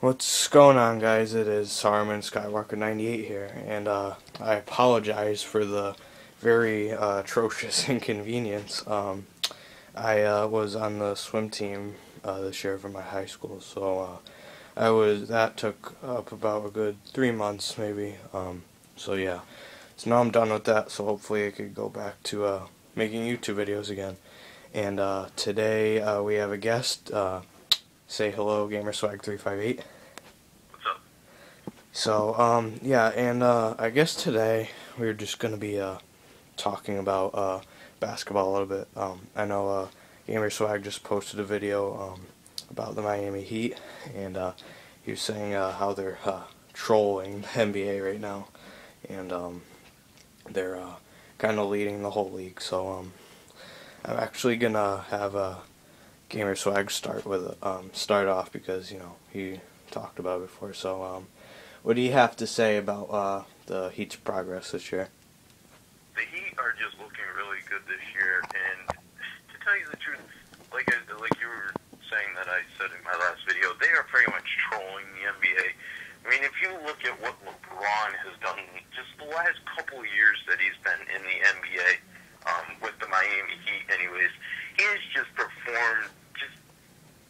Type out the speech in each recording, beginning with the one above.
What's going on, guys? It is Saruman Skywalker 98 here, and I apologize for the very atrocious inconvenience. I was on the swim team this year for my high school, so that took up about a good 3 months, maybe. So yeah, so now I'm done with that. So hopefully I could go back to making YouTube videos again. And today we have a guest. Say hello, GamerSwag358. What's up? So, yeah, and I guess today we're just going to be talking about basketball a little bit. I know Gamer Swag just posted a video about the Miami Heat, and he was saying how they're trolling the NBA right now, and they're kind of leading the whole league. So, I'm actually going to have Gamer Swag start off because, he talked about it before. So, what do you have to say about the Heat's progress this year? The Heat are just looking really good this year, and to tell you the truth, like you were saying that I said in my last video, they are pretty much trolling the NBA. I mean, if you look at what LeBron has done just the last couple of years that he's been in the NBA, with the Miami Heat anyways, he has just performed just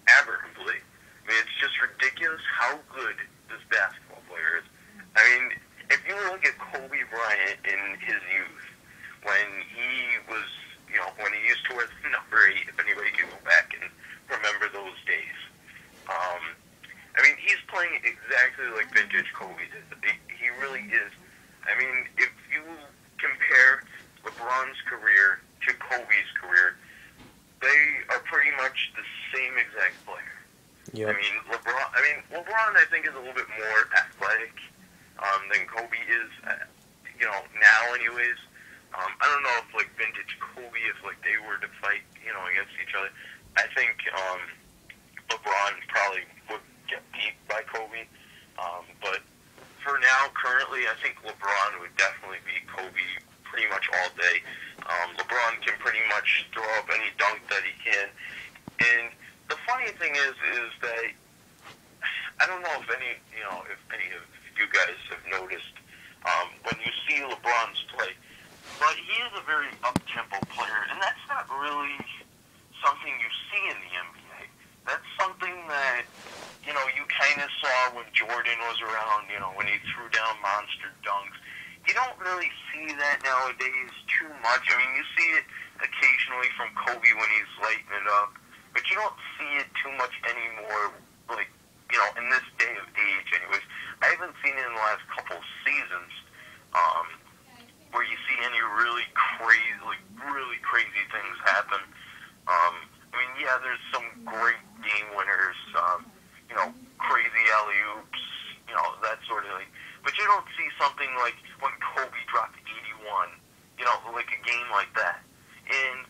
admirably. I mean, it's just ridiculous how good this basketball player is. I mean, if you look at Kobe Bryant in his youth, when he was, when he used to wear the number 8, if anybody can go back and remember those days. I mean, he's playing exactly like vintage Kobe did. He really is. I mean, if you compare LeBron's career to Kobe's career, they are pretty much the same exact player. Yep. LeBron, I think, is a little bit more athletic than Kobe is, now anyways. I don't know if, vintage Kobe, if, they were to fight, against each other, I think LeBron probably would get beat by Kobe. But for now, currently, I think LeBron would definitely beat Kobe pretty much all day. LeBron can pretty much throw up any dunk that he can. And the funny thing is that I don't know if any of you guys have noticed when you see LeBron's play, but he is a very up-tempo player, and that's not really something you see in the NBA. That's something that, you kind of saw when Jordan was around, when he threw down monster dunks. You don't really see that nowadays too much. I mean, you see it occasionally from Kobe when he's lighting it up, but you don't see it too much anymore, in this day of age anyways. I haven't seen it in the last couple of seasons, where you see any really crazy things happen. There's some great game winners, crazy alley-oops, that sort of thing. But you don't see something like when Kobe dropped 81, like a game like that. And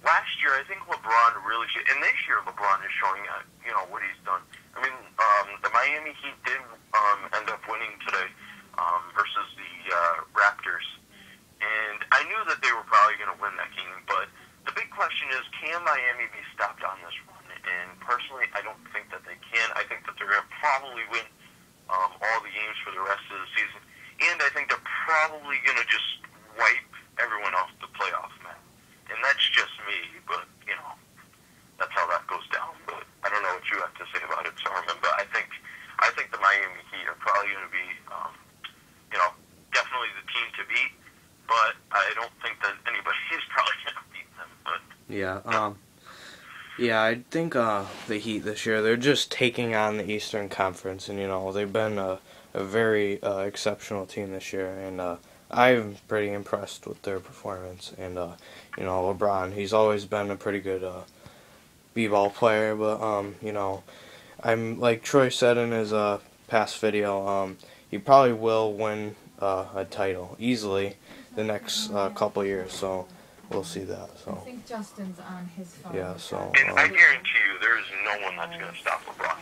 last year, I think LeBron really should, and this year LeBron is showing out, what he's done. I mean, the Miami Heat did end up winning today versus the Raptors. And I knew that they were probably going to win that game, but the big question is, can Miami be stopped on this run? And personally, I don't think that they can. I think that they're going to probably win all the games for the rest of the season. And I think they're probably going to just wipe everyone off the playoff map. And that's just me, but, that's how that goes down. But I don't know what you have to say about it, Sarman, but I think the Miami Heat are probably going to be, definitely the team to beat, but I don't think that anybody is probably going to beat them. But Yeah, I think the Heat this year, they're just taking on the Eastern Conference, and, they've been a very exceptional team this year, and I'm pretty impressed with their performance. And, LeBron, he's always been a pretty good b-ball player, but, I'm like Troy said in his past video, he probably will win a title easily the next couple of years, so we'll see that. So I think Justin's on his phone. yeah, so and I guarantee you, there's no one that's going to stop LeBron.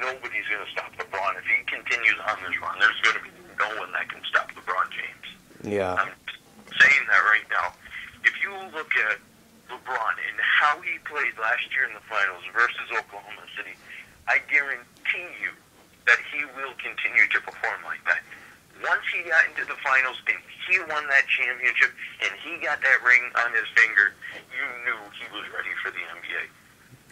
Nobody's going to stop LeBron. If he continues on this run, there's going to be no one that can stop LeBron James. yeah. I'm saying that right now. If you look at LeBron and how he played last year in the finals versus Oklahoma City, I guarantee you that he will continue to perform like that. Once he got into the finals and he won that championship and he got that ring on his finger, you knew he was ready for the NBA.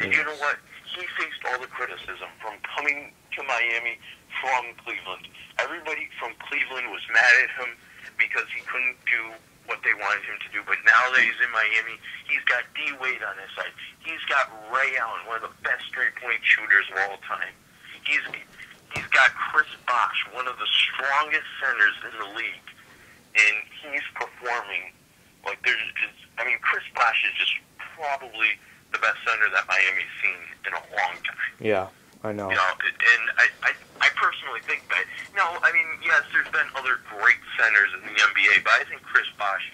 And you know what? He faced all the criticism from coming to Miami from Cleveland. Everybody from Cleveland was mad at him because he couldn't do what they wanted him to do. But now that he's in Miami, he's got D. Wade on his side. He's got Ray Allen, one of the best three-point shooters of all time. He's got Chris Bosh, one of the strongest centers in the league, and he's performing like Chris Bosh is just probably the best center that Miami's seen in a long time. Yeah, I know. You know, and I personally think that. No, I mean, yes, there's been other great centers in the NBA, but I think Chris Bosh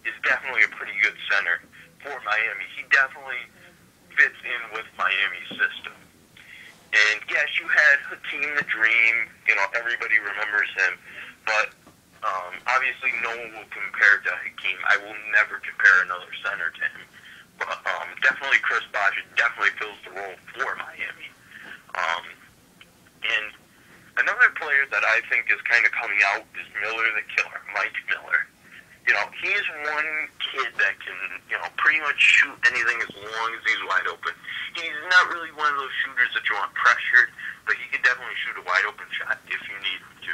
is definitely a pretty good center for Miami. He definitely fits in with Miami's system. And yes, you had Hakeem the Dream. You know, everybody remembers him, but obviously no one will compare to Hakeem. I will never compare another center to him. But definitely Chris Bosh definitely fills the role for Miami. And another player that I think is kind of coming out is Miller the Killer, Mike Miller. You know, he's one kid that can, you know, pretty much shoot anything as long as he's wide open. He's not really one of those shooters that you want pressured, but he can definitely shoot a wide open shot if you need him to.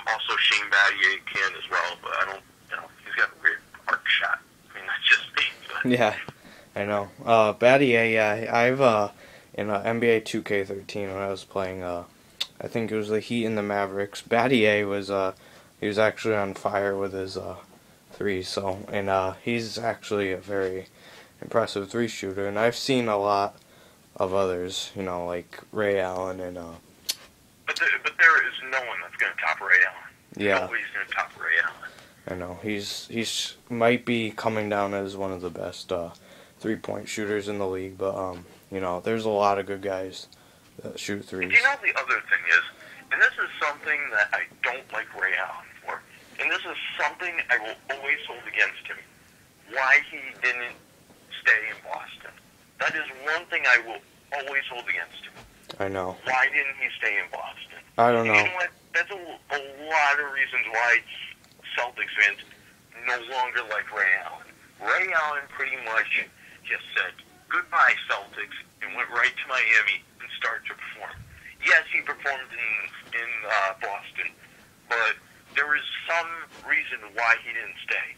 Also, Shane Battier can as well, but I don't, you know, he's got a weird arc shot. I mean, that's just me. But. Yeah, I know. Battier, yeah, I've, in NBA 2K13 when I was playing, I think it was the Heat and the Mavericks, Battier was, he was actually on fire with his threes, so, and he's actually a very impressive three shooter, and I've seen a lot of others, you know, like Ray Allen and But there is no one that's going to top Ray Allen. Yeah. Nobody's going to top Ray Allen. I know he's might be coming down as one of the best 3-point shooters in the league, but you know, there's a lot of good guys that shoot threes. And you know the other thing is, and this is something that I don't like Ray Allen for, and this is something I will always hold against him, why he didn't stay in Boston. That is one thing I will always hold against him. I know. Why didn't he stay in Boston? I don't know. And you know what? That's a lot of reasons why Celtics fans no longer like Ray Allen. Ray Allen pretty much just said, goodbye, Celtics, and went right to Miami and started to perform. Yes, he performed in Boston, but there was some reason why he didn't stay.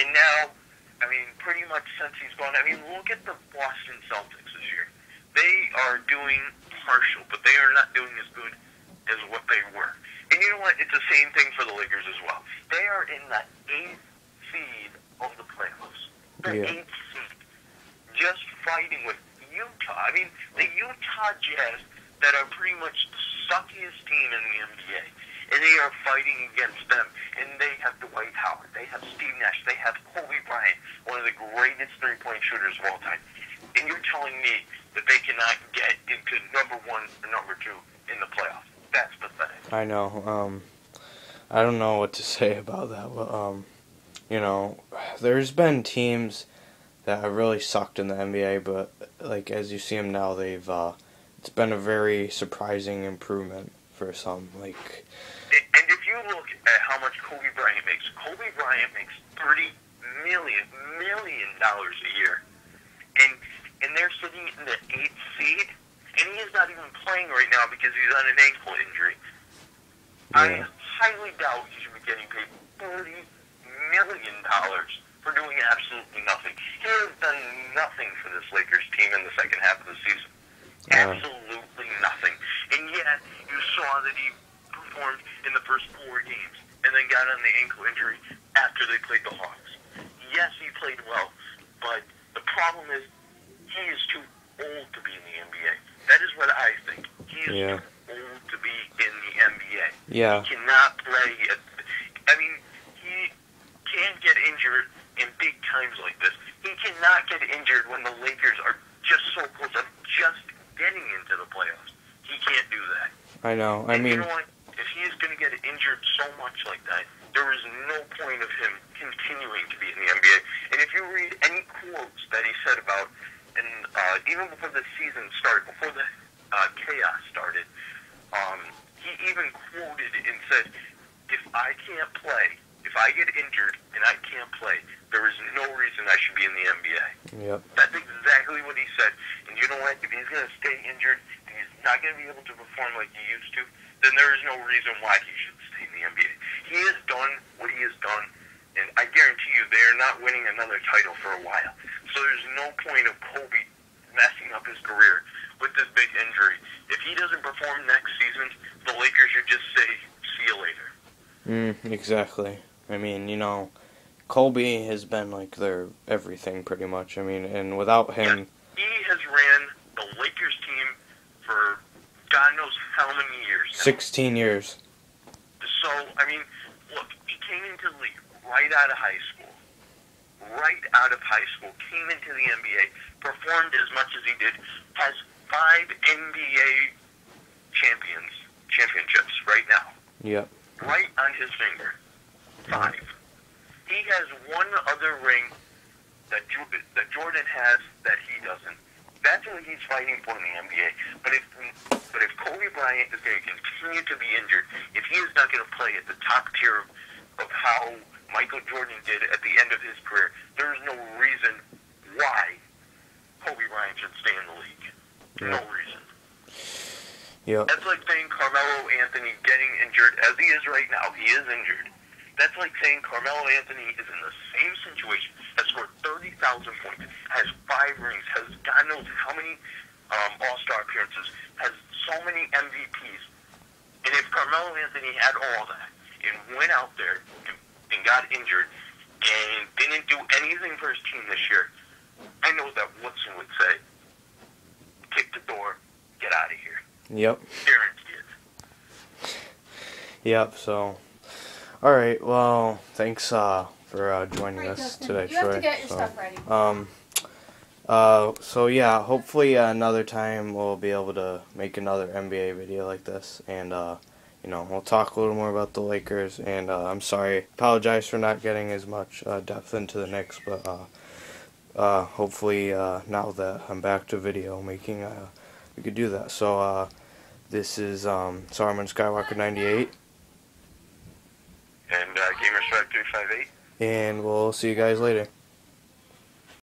And now, I mean, pretty much since he's gone, I mean, look at the Boston Celtics this year. They are doing partial, but they are not doing as good as what they were. And you know what? It's the same thing for the Lakers as well. They are in the 8th seed of the playoffs. The 8th seed. Just fighting with Utah. I mean, the Utah Jazz that are pretty much the suckiest team in the NBA. And they are fighting against them. And they have Dwight Howard. They have Steve Nash. They have Kobe Bryant, one of the greatest three-point shooters of all time. And you're telling me that they cannot get into number 1 or number 2 in the playoffs. That's pathetic. I know. I don't know what to say about that, but you know, there's been teams that have really sucked in the NBA, but like as you see them now, they've it's been a very surprising improvement for some. Like, and if you look at how much Kobe Bryant makes $30 million a year, and they're sitting in the 8th seed. And he is not even playing right now because he's on an ankle injury. Yeah. I highly doubt he should be getting paid $30 million for doing absolutely nothing. He has done nothing for this Lakers team in the second half of the season. Absolutely nothing. And yet, you saw that he performed in the first 4 games and then got on the ankle injury after they played the Hawks. Yes, he played well, but the problem is he is too old to be in the NBA. That is what I think. He is too old to be in the NBA. Yeah. He cannot play. I mean, he can't get injured in big times like this. He cannot get injured when the Lakers are just so close of just getting into the playoffs. He can't do that. I know. And you know what? If he is going to get injured so much like that, there is no point of him continuing to be in the NBA. And if you read any quotes that he said about, and even before the season started, before the chaos started, he even quoted and said, if I can't play, if I get injured and I can't play, there is no reason I should be in the NBA. Yep. That's exactly what he said. And you know what? If he's going to stay injured and he's not going to be able to perform like he used to, then there is no reason why he should stay in the NBA. He has done what he has done, and I guarantee you they are not winning another title for a while. So there's no point of Kobe messing up his career with this big injury. If he doesn't perform next season, the Lakers should just say, see you later. Exactly. I mean, Kobe has been like their everything pretty much. I mean, and without him... Yeah, he has ran the Lakers team for God knows how many years now. 16 years. So, I mean, look, he came into the league right out of high school. Right out of high school, came into the NBA, performed as much as he did, has 5 NBA championships right now. Yep. Right on his finger. 5. He has one other ring that Jordan has that he doesn't. That's what he's fighting for in the NBA. But if Kobe Bryant is going to continue to be injured, if he is not going to play at the top tier of how Michael Jordan did at the end of his career, there is no reason why Kobe Bryant should stay in the league. No reason. Yep. That's like saying Carmelo Anthony getting injured, as he is right now. He is injured. That's like saying Carmelo Anthony is in the same situation, has scored 30,000 points, has 5 rings, has God knows how many All-Star appearances, has so many MVPs. And if Carmelo Anthony had all that and went out there and got injured and didn't do anything for his team this year, I know that Woodson would say, kick the door, get out of here. Yep. Guaranteed. Yep, so... Alright, well, thanks for joining us Dustin, today, you have Troy. to get your stuff ready. So yeah, hopefully another time we'll be able to make another NBA video like this, and we'll talk a little more about the Lakers, and I'm sorry, apologize for not getting as much depth into the Knicks, but hopefully now that I'm back to video making, we could do that. So this is Saruman Skywalker 98. And GamerSwag 358. And we'll see you guys later.